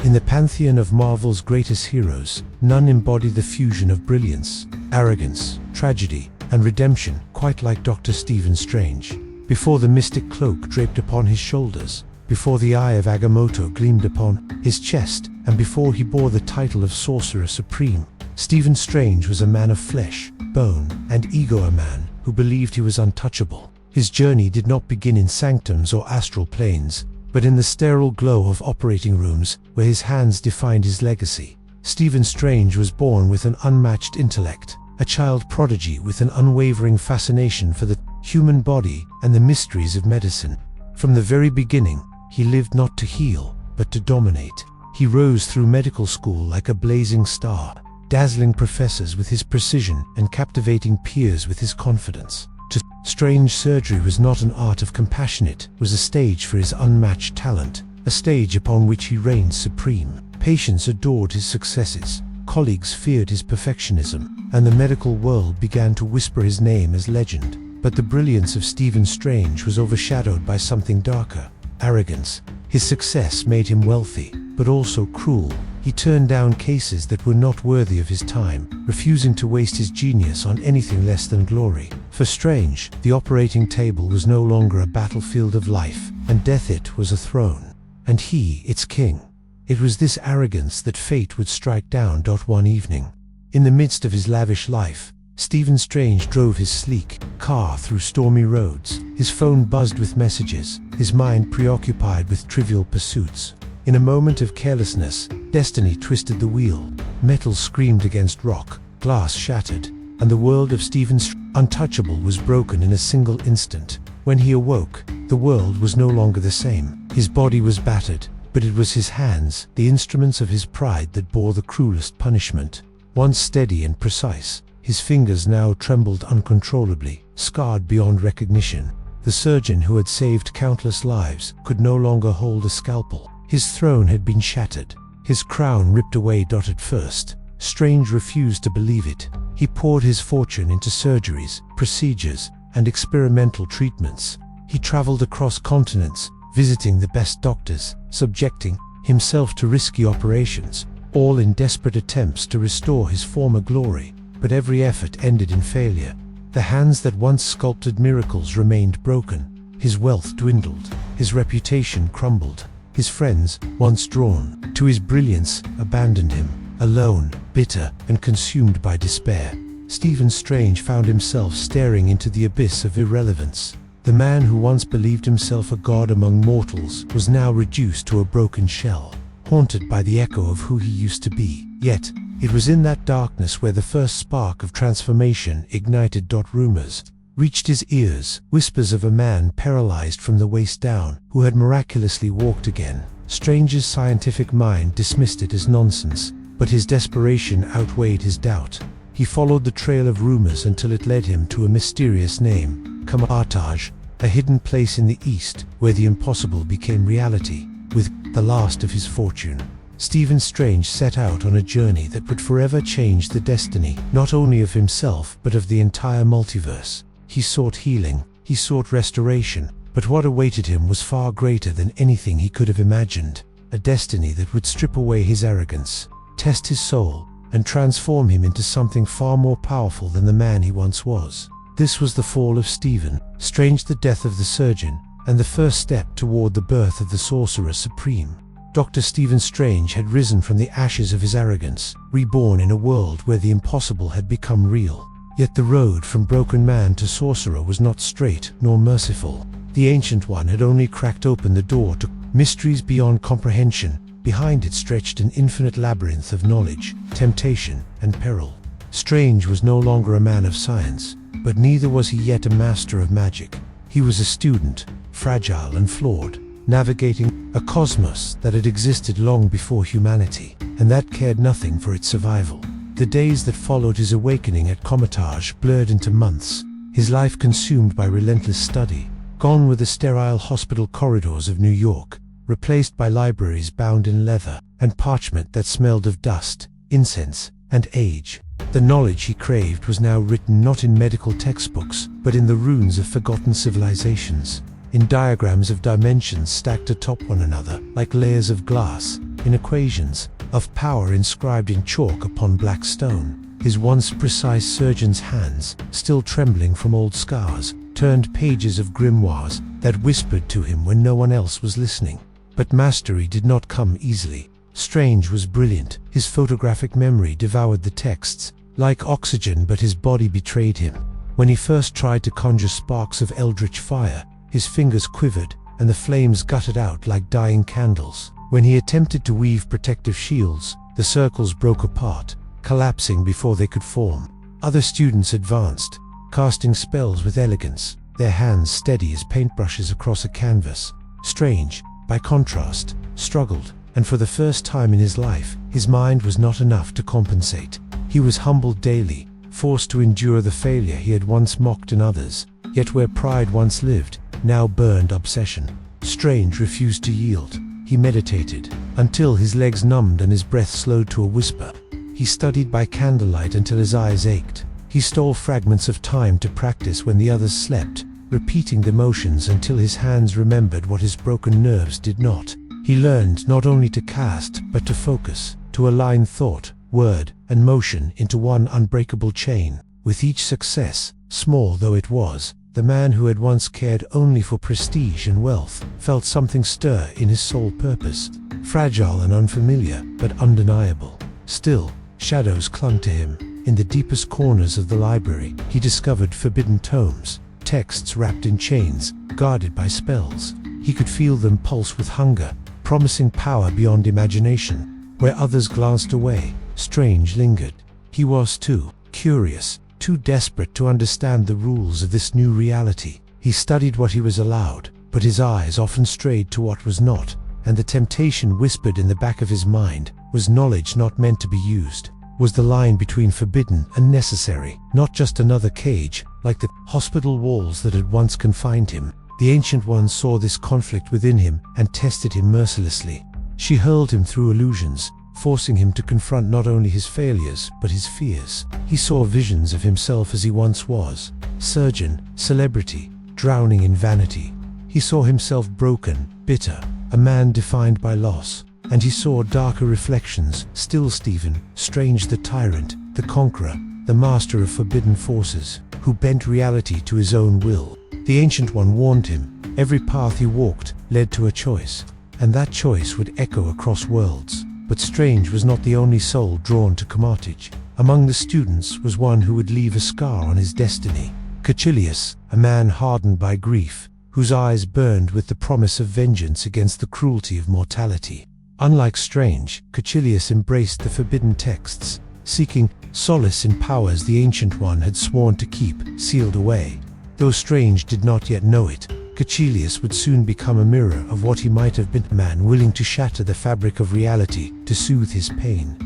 In the pantheon of Marvel's greatest heroes, none embody the fusion of brilliance, arrogance, tragedy, and redemption quite like Dr. Stephen Strange. Before the mystic cloak draped upon his shoulders, before the eye of Agamotto gleamed upon his chest, and before he bore the title of Sorcerer Supreme, Stephen Strange was a man of flesh, bone, and ego, a man who believed he was untouchable. His journey did not begin in sanctums or astral planes, but in the sterile glow of operating rooms where his hands defined his legacy. Stephen Strange was born with an unmatched intellect, a child prodigy with an unwavering fascination for the human body and the mysteries of medicine. From the very beginning, he lived not to heal, but to dominate. He rose through medical school like a blazing star, dazzling professors with his precision and captivating peers with his confidence. To Strange, surgery was not an art of compassion, it was a stage for his unmatched talent, a stage upon which he reigned supreme. Patients adored his successes, colleagues feared his perfectionism, and the medical world began to whisper his name as legend. But the brilliance of Stephen Strange was overshadowed by something darker: arrogance. His success made him wealthy, but also cruel. He turned down cases that were not worthy of his time, refusing to waste his genius on anything less than glory. For Strange, the operating table was no longer a battlefield of life and death, it was a throne, and he its king. It was this arrogance that fate would strike down. One evening, in the midst of his lavish life, Stephen Strange drove his sleek car through stormy roads. His phone buzzed with messages, his mind preoccupied with trivial pursuits. In a moment of carelessness, destiny twisted the wheel. Metal screamed against rock, glass shattered, and the world of Stephen Untouchable was broken in a single instant. When he awoke, the world was no longer the same. His body was battered, but it was his hands, the instruments of his pride, that bore the cruelest punishment. Once steady and precise, his fingers now trembled uncontrollably, scarred beyond recognition. The surgeon who had saved countless lives could no longer hold a scalpel. His throne had been shattered, his crown ripped away. At first, Strange refused to believe it. He poured his fortune into surgeries, procedures, and experimental treatments. He traveled across continents, visiting the best doctors, subjecting himself to risky operations, all in desperate attempts to restore his former glory. But every effort ended in failure. The hands that once sculpted miracles remained broken. His wealth dwindled, his reputation crumbled. His friends, once drawn to his brilliance, abandoned him. Alone, bitter, and consumed by despair, Stephen Strange found himself staring into the abyss of irrelevance. The man who once believed himself a god among mortals was now reduced to a broken shell, haunted by the echo of who he used to be. Yet, it was in that darkness where the first spark of transformation ignited. Rumors reached his ears, whispers of a man paralyzed from the waist down, who had miraculously walked again. Strange's scientific mind dismissed it as nonsense, but his desperation outweighed his doubt. He followed the trail of rumors until it led him to a mysterious name, Carthage, a hidden place in the east where the impossible became reality. With the last of his fortune, Stephen Strange set out on a journey that would forever change the destiny, not only of himself but of the entire multiverse. He sought healing, he sought restoration, but what awaited him was far greater than anything he could have imagined. A destiny that would strip away his arrogance, test his soul, and transform him into something far more powerful than the man he once was. This was the fall of Stephen Strange, the death of the surgeon, and the first step toward the birth of the Sorcerer Supreme. Dr. Stephen Strange had risen from the ashes of his arrogance, reborn in a world where the impossible had become real. Yet the road from broken man to sorcerer was not straight nor merciful. The Ancient One had only cracked open the door to mysteries beyond comprehension. Behind it stretched an infinite labyrinth of knowledge, temptation, and peril. Strange was no longer a man of science, but neither was he yet a master of magic. He was a student, fragile and flawed, navigating a cosmos that had existed long before humanity, and that cared nothing for its survival. The days that followed his awakening at Carthage blurred into months, his life consumed by relentless study, gone were the sterile hospital corridors of New York, replaced by libraries bound in leather and parchment that smelled of dust, incense, and age. The knowledge he craved was now written not in medical textbooks, but in the runes of forgotten civilizations, in diagrams of dimensions stacked atop one another like layers of glass. in equations, of power inscribed in chalk upon black stone. His once precise surgeon's hands, still trembling from old scars, turned pages of grimoires that whispered to him when no one else was listening. But mastery did not come easily. Strange was brilliant. His photographic memory devoured the texts, like oxygen, but his body betrayed him. When he first tried to conjure sparks of eldritch fire, his fingers quivered, and the flames guttered out like dying candles. When he attempted to weave protective shields, the circles broke apart, collapsing before they could form. Other students advanced, casting spells with elegance, their hands steady as paintbrushes across a canvas. Strange, by contrast, struggled, and for the first time in his life, his mind was not enough to compensate. He was humbled daily, forced to endure the failure he had once mocked in others, yet where pride once lived, now burned obsession. Strange refused to yield. He meditated, until his legs numbed and his breath slowed to a whisper. He studied by candlelight until his eyes ached. He stole fragments of time to practice when the others slept, repeating the motions until his hands remembered what his broken nerves did not. He learned not only to cast, but to focus, to align thought, word, and motion into one unbreakable chain. With each success, small though it was, the man who had once cared only for prestige and wealth felt something stir in his sole purpose, fragile and unfamiliar, but undeniable. Still, shadows clung to him. In the deepest corners of the library, he discovered forbidden tomes, texts wrapped in chains, guarded by spells. He could feel them pulse with hunger, promising power beyond imagination. Where others glanced away, Strange lingered. He was too curious, too desperate to understand the rules of this new reality. He studied what he was allowed, but his eyes often strayed to what was not, and the temptation whispered in the back of his mind was knowledge not meant to be used. Was the line between forbidden and necessary, not just another cage, like the hospital walls that had once confined him. The Ancient One saw this conflict within him and tested him mercilessly. She hurled him through illusions, forcing him to confront not only his failures, but his fears. He saw visions of himself as he once was, surgeon, celebrity, drowning in vanity. He saw himself broken, bitter, a man defined by loss. And he saw darker reflections, still Stephen, Strange the tyrant, the conqueror, the master of forbidden forces, who bent reality to his own will. The Ancient One warned him, every path he walked led to a choice, and that choice would echo across worlds. But Strange was not the only soul drawn to Carthage. Among the students was one who would leave a scar on his destiny. Cachilius, a man hardened by grief, whose eyes burned with the promise of vengeance against the cruelty of mortality. Unlike Strange, Cachilius embraced the forbidden texts, seeking solace in powers the Ancient One had sworn to keep sealed away. Though Strange did not yet know it, Cachilius would soon become a mirror of what he might have been, a man willing to shatter the fabric of reality to soothe his pain.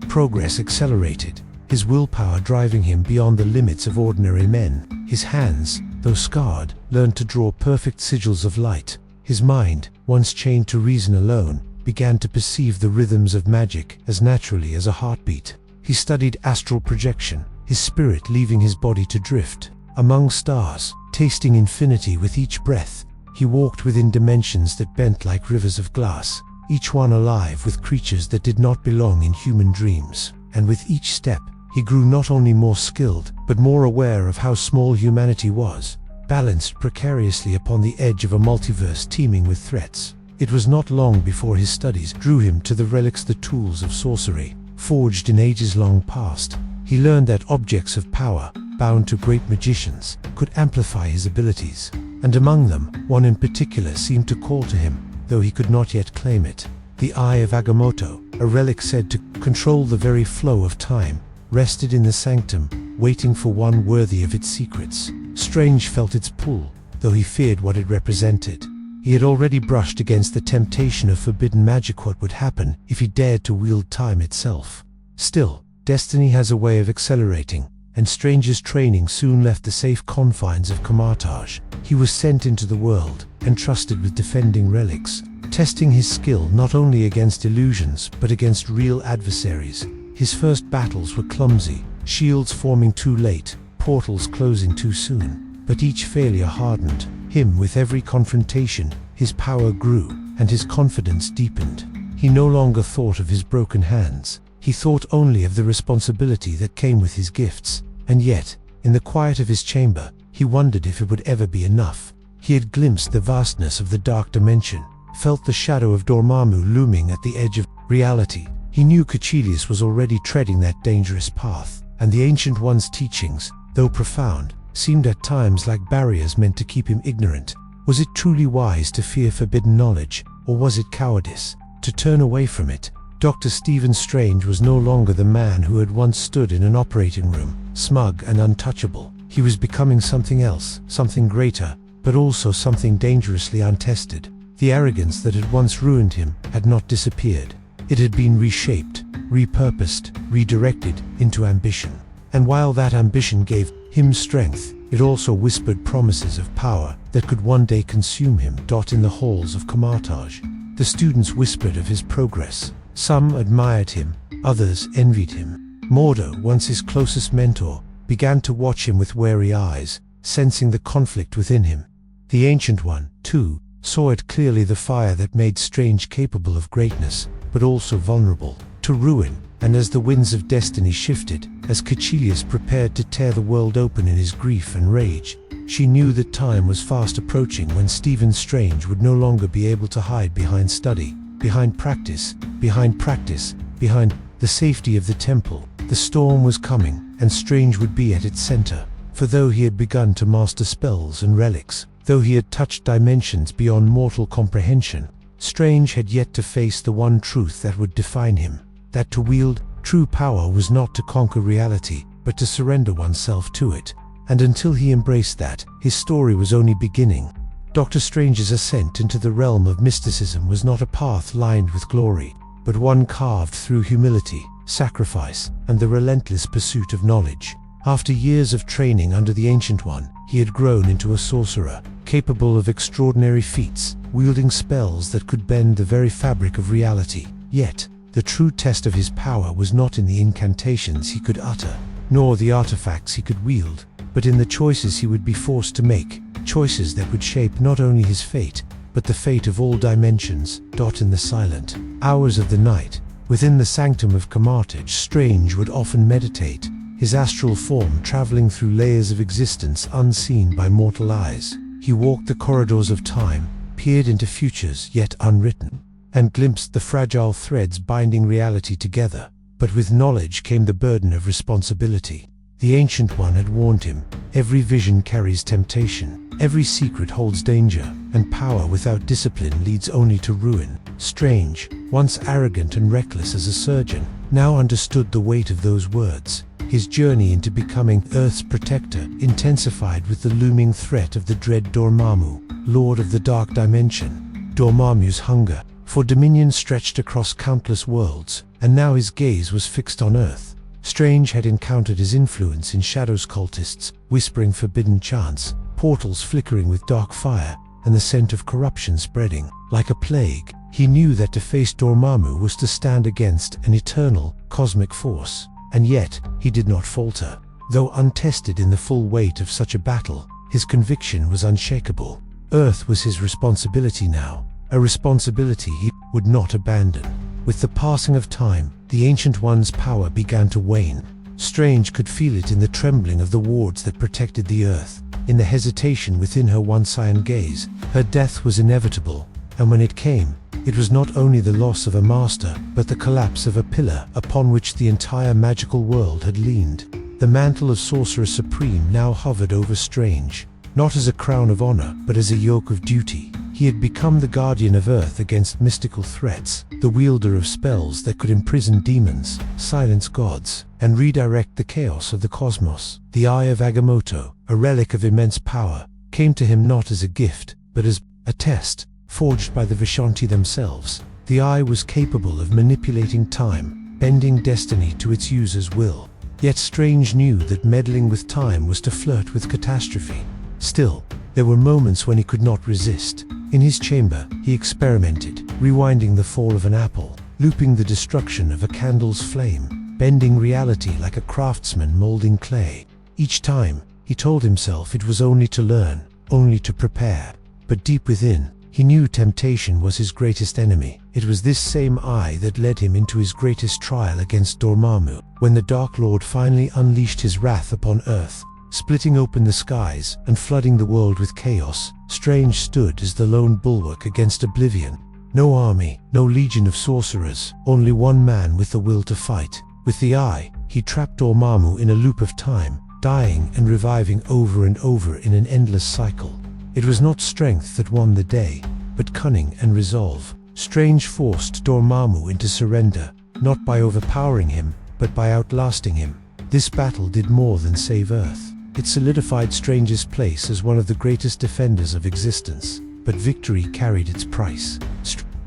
Progress accelerated, his willpower driving him beyond the limits of ordinary men. His hands, though scarred, learned to draw perfect sigils of light. His mind, once chained to reason alone, began to perceive the rhythms of magic as naturally as a heartbeat. He studied astral projection, his spirit leaving his body to drift among stars, tasting infinity with each breath. He walked within dimensions that bent like rivers of glass, each one alive with creatures that did not belong in human dreams. And with each step, he grew not only more skilled, but more aware of how small humanity was, balanced precariously upon the edge of a multiverse teeming with threats. It was not long before his studies drew him to the relics, the tools of sorcery, forged in ages long past. He learned that objects of power, bound to great magicians, could amplify his abilities, and among them, one in particular seemed to call to him, though he could not yet claim it. The Eye of Agamotto, a relic said to control the very flow of time, rested in the sanctum, waiting for one worthy of its secrets. Strange felt its pull, though he feared what it represented. He had already brushed against the temptation of forbidden magic. What would happen if he dared to wield time itself? Still, destiny has a way of accelerating, and Strange's training soon left the safe confines of Carthage. He was sent into the world, entrusted with defending relics, testing his skill not only against illusions but against real adversaries. His first battles were clumsy, shields forming too late, portals closing too soon. But each failure hardened him. With every confrontation, his power grew, and his confidence deepened. He no longer thought of his broken hands. He thought only of the responsibility that came with his gifts. And yet, in the quiet of his chamber, he wondered if it would ever be enough. He had glimpsed the vastness of the dark dimension, felt the shadow of Dormammu looming at the edge of reality. He knew Caecilius was already treading that dangerous path, and the Ancient One's teachings, though profound, seemed at times like barriers meant to keep him ignorant. Was it truly wise to fear forbidden knowledge, or was it cowardice to turn away from it? Dr. Stephen Strange was no longer the man who had once stood in an operating room, smug and untouchable. He was becoming something else, something greater, but also something dangerously untested. The arrogance that had once ruined him had not disappeared. It had been reshaped, repurposed, redirected into ambition. And while that ambition gave him strength, it also whispered promises of power that could one day consume him. In the halls of Carmartage, the students whispered of his progress. Some admired him, others envied him. Mordo, once his closest mentor, began to watch him with wary eyes, sensing the conflict within him. The Ancient One, too, saw it clearly, the fire that made Strange capable of greatness, but also vulnerable to ruin. And as the winds of destiny shifted, as Caecilius prepared to tear the world open in his grief and rage, she knew that time was fast approaching when Stephen Strange would no longer be able to hide behind study, behind practice, behind the safety of the temple. The storm was coming, and Strange would be at its center. For though he had begun to master spells and relics, though he had touched dimensions beyond mortal comprehension, Strange had yet to face the one truth that would define him. That to wield true power was not to conquer reality, but to surrender oneself to it. And until he embraced that, his story was only beginning. Dr. Strange's ascent into the realm of mysticism was not a path lined with glory, but one carved through humility, sacrifice, and the relentless pursuit of knowledge. After years of training under the Ancient One, he had grown into a sorcerer, capable of extraordinary feats, wielding spells that could bend the very fabric of reality. Yet, the true test of his power was not in the incantations he could utter, nor the artifacts he could wield, but in the choices he would be forced to make, choices that would shape not only his fate, but the fate of all dimensions. In the silent hours of the night, within the sanctum of Carmartage, Strange would often meditate, his astral form traveling through layers of existence unseen by mortal eyes. He walked the corridors of time, peered into futures yet unwritten, and glimpsed the fragile threads binding reality together. But with knowledge came the burden of responsibility. The Ancient One had warned him, every vision carries temptation, every secret holds danger, and power without discipline leads only to ruin. Strange, once arrogant and reckless as a surgeon, now understood the weight of those words. His journey into becoming Earth's protector intensified with the looming threat of the dread Dormammu, Lord of the Dark Dimension. Dormammu's hunger for dominion stretched across countless worlds, and now his gaze was fixed on Earth. Strange had encountered his influence in Shadow's cultists, whispering forbidden chants, portals flickering with dark fire, and the scent of corruption spreading like a plague. He knew that to face Dormammu was to stand against an eternal, cosmic force. And yet, he did not falter. Though untested in the full weight of such a battle, his conviction was unshakable. Earth was his responsibility now, a responsibility he would not abandon. With the passing of time, the Ancient One's power began to wane. Strange could feel it in the trembling of the wards that protected the Earth, in the hesitation within her once iron gaze. Her death was inevitable, and when it came, it was not only the loss of a master, but the collapse of a pillar upon which the entire magical world had leaned. The mantle of Sorcerer Supreme now hovered over Strange, not as a crown of honor, but as a yoke of duty. He had become the guardian of Earth against mystical threats, the wielder of spells that could imprison demons, silence gods, and redirect the chaos of the cosmos. The Eye of Agamotto, a relic of immense power, came to him not as a gift, but as a test, forged by the Vishanti themselves. The eye was capable of manipulating time, bending destiny to its user's will. Yet Strange knew that meddling with time was to flirt with catastrophe. Still, there were moments when he could not resist. In his chamber, he experimented, rewinding the fall of an apple, looping the destruction of a candle's flame, bending reality like a craftsman molding clay. Each time, he told himself it was only to learn, only to prepare. But deep within, He knew temptation was his greatest enemy. It was this same eye that led him into his greatest trial against Dormammu, when the Dark Lord finally unleashed his wrath upon Earth, splitting open the skies and flooding the world with chaos. Strange stood as the lone bulwark against oblivion. No army, no legion of sorcerers, only one man with the will to fight. With the eye, he trapped Dormammu in a loop of time, dying and reviving over and over in an endless cycle. It was not strength that won the day, but cunning and resolve. Strange forced Dormammu into surrender, not by overpowering him, but by outlasting him. This battle did more than save Earth. It solidified Strange's place as one of the greatest defenders of existence. But victory carried its price.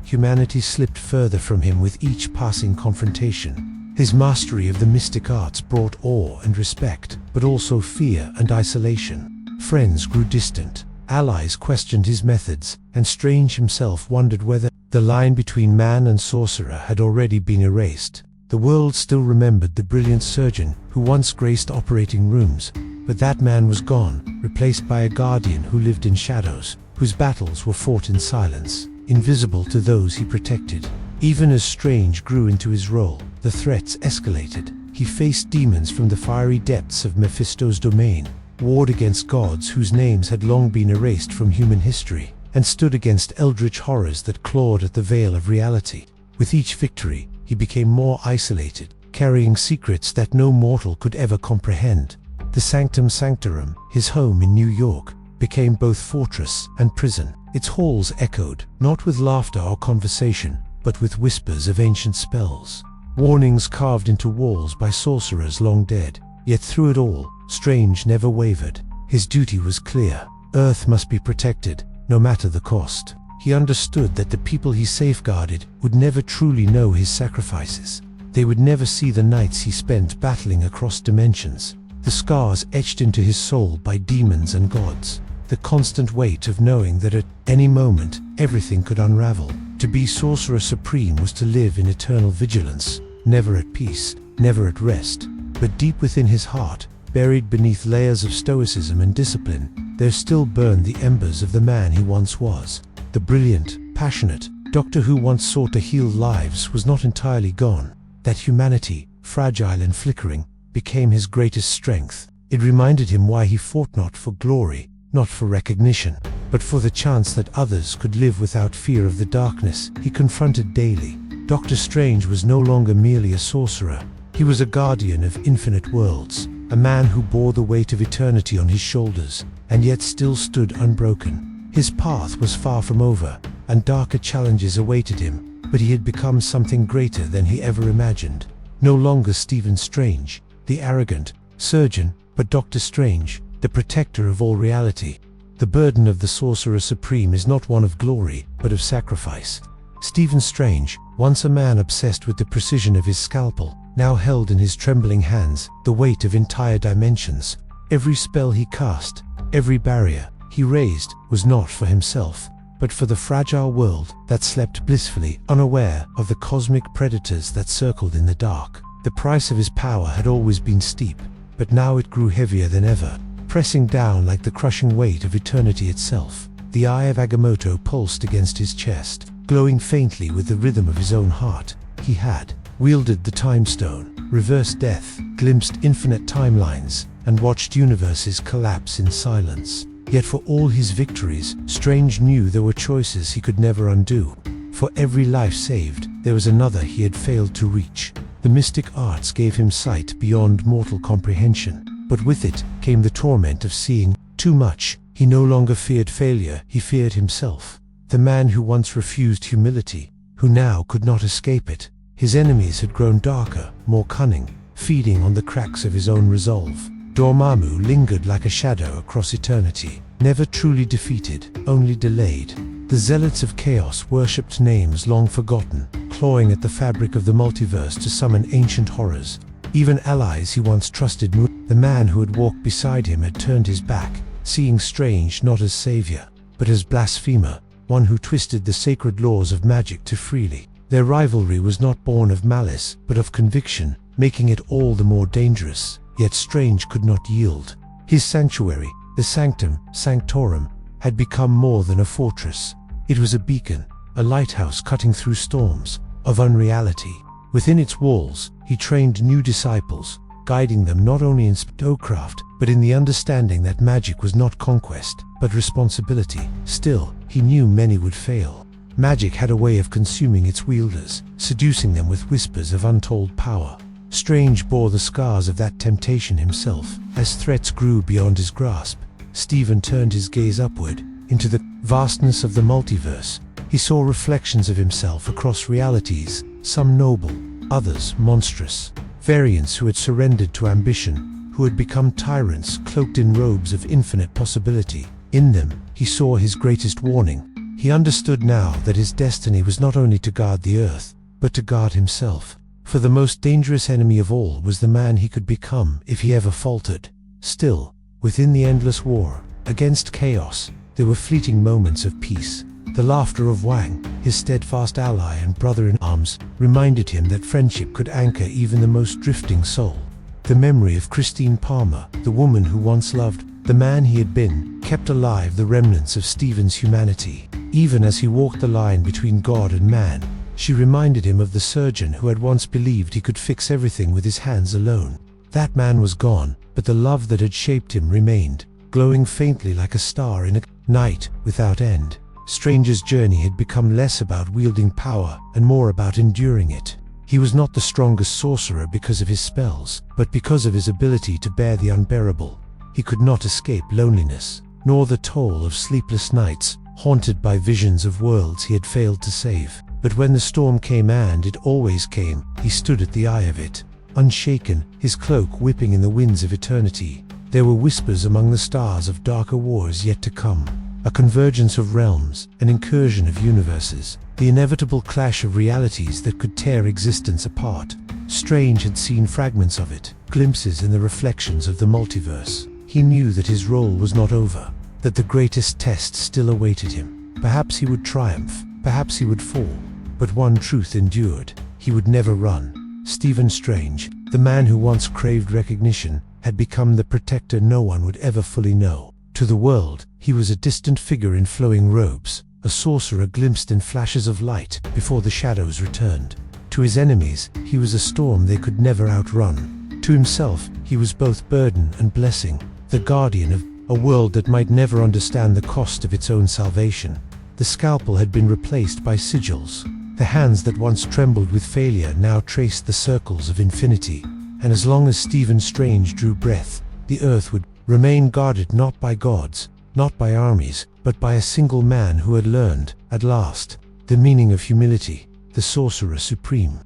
Humanity slipped further from him with each passing confrontation. His mastery of the mystic arts brought awe and respect, but also fear and isolation. Friends grew distant. Allies questioned his methods, and Strange himself wondered whether the line between man and sorcerer had already been erased. The world still remembered the brilliant surgeon who once graced operating rooms, but that man was gone, replaced by a guardian who lived in shadows, whose battles were fought in silence, invisible to those he protected. Even as Strange grew into his role, the threats escalated. He faced demons from the fiery depths of Mephisto's domain, warred against gods whose names had long been erased from human history, and stood against eldritch horrors that clawed at the veil of reality. With each victory, he became more isolated, carrying secrets that no mortal could ever comprehend. The Sanctum Sanctorum, his home in New York, became both fortress and prison. Its halls echoed, not with laughter or conversation, but with whispers of ancient spells. Warnings carved into walls by sorcerers long dead. Yet through it all, Strange never wavered. His duty was clear. Earth must be protected, no matter the cost. He understood that the people he safeguarded would never truly know his sacrifices. They would never see the nights he spent battling across dimensions, the scars etched into his soul by demons and gods, the constant weight of knowing that at any moment everything could unravel. To be Sorcerer Supreme was to live in eternal vigilance, never at peace, never at rest. But deep within his heart, buried beneath layers of stoicism and discipline, there still burned the embers of the man he once was. The brilliant, passionate Doctor who once sought to heal lives was not entirely gone. That humanity, fragile and flickering, became his greatest strength. It reminded him why he fought not for glory, not for recognition, but for the chance that others could live without fear of the darkness he confronted daily. Doctor Strange was no longer merely a sorcerer. He was a guardian of infinite worlds, a man who bore the weight of eternity on his shoulders, and yet still stood unbroken. His path was far from over, and darker challenges awaited him, but he had become something greater than he ever imagined. No longer Stephen Strange, the arrogant surgeon, but Doctor Strange, the protector of all reality. The burden of the Sorcerer Supreme is not one of glory, but of sacrifice. Stephen Strange, once a man obsessed with the precision of his scalpel, now held in his trembling hands the weight of entire dimensions. Every spell he cast, every barrier he raised was not for himself, but for the fragile world that slept blissfully, unaware of the cosmic predators that circled in the dark. The price of his power had always been steep, but now it grew heavier than ever, pressing down like the crushing weight of eternity itself. The eye of Agamotto pulsed against his chest, glowing faintly with the rhythm of his own heart. He had wielded the Time Stone, reversed death, glimpsed infinite timelines, and watched universes collapse in silence. Yet for all his victories, Strange knew there were choices he could never undo. For every life saved, there was another he had failed to reach. The mystic arts gave him sight beyond mortal comprehension, but with it came the torment of seeing too much. He no longer feared failure, he feared himself. The man who once refused humility, who now could not escape it. His enemies had grown darker, more cunning, feeding on the cracks of his own resolve. Dormammu lingered like a shadow across eternity, never truly defeated, only delayed. The zealots of chaos worshipped names long forgotten, clawing at the fabric of the multiverse to summon ancient horrors. Even allies he once trusted, the man who had walked beside him had turned his back, seeing Strange not as savior, but as blasphemer, one who twisted the sacred laws of magic too freely. Their rivalry was not born of malice, but of conviction, making it all the more dangerous. Yet Strange could not yield. His sanctuary, the Sanctum Sanctorum, had become more than a fortress. It was a beacon, a lighthouse cutting through storms of unreality. Within its walls, he trained new disciples, guiding them not only in spellcraft, but in the understanding that magic was not conquest, but responsibility. Still, he knew many would fail. Magic had a way of consuming its wielders, seducing them with whispers of untold power. Strange bore the scars of that temptation himself. As threats grew beyond his grasp, Stephen turned his gaze upward, into the vastness of the multiverse. He saw reflections of himself across realities, some noble, others monstrous. Variants who had surrendered to ambition, who had become tyrants cloaked in robes of infinite possibility. In them, he saw his greatest warning. He understood now that his destiny was not only to guard the earth, but to guard himself. For the most dangerous enemy of all was the man he could become if he ever faltered. Still, within the endless war against chaos, there were fleeting moments of peace. The laughter of Wang, his steadfast ally and brother-in-arms, reminded him that friendship could anchor even the most drifting soul. The memory of Christine Palmer, the woman who once loved, the man he had been, kept alive the remnants of Stephen's humanity. Even as he walked the line between God and man, she reminded him of the surgeon who had once believed he could fix everything with his hands alone. That man was gone, but the love that had shaped him remained, glowing faintly like a star in a night without end. Stranger's journey had become less about wielding power and more about enduring it. He was not the strongest sorcerer because of his spells, but because of his ability to bear the unbearable. He could not escape loneliness, nor the toll of sleepless nights, haunted by visions of worlds he had failed to save. But when the storm came, and it always came, he stood at the eye of it, unshaken, his cloak whipping in the winds of eternity. There were whispers among the stars of darker wars yet to come. A convergence of realms, an incursion of universes, the inevitable clash of realities that could tear existence apart. Strange had seen fragments of it, glimpses in the reflections of the multiverse. He knew that his role was not over, that the greatest test still awaited him. Perhaps he would triumph, perhaps he would fall, but one truth endured: he would never run. Stephen Strange, the man who once craved recognition, had become the protector no one would ever fully know. To the world, he was a distant figure in flowing robes, a sorcerer glimpsed in flashes of light before the shadows returned. To his enemies, he was a storm they could never outrun. To himself, he was both burden and blessing, the guardian of a world that might never understand the cost of its own salvation. The scalpel had been replaced by sigils. The hands that once trembled with failure now traced the circles of infinity. And as long as Stephen Strange drew breath, the earth would remain guarded not by gods, not by armies, but by a single man who had learned, at last, the meaning of humility, the Sorcerer Supreme.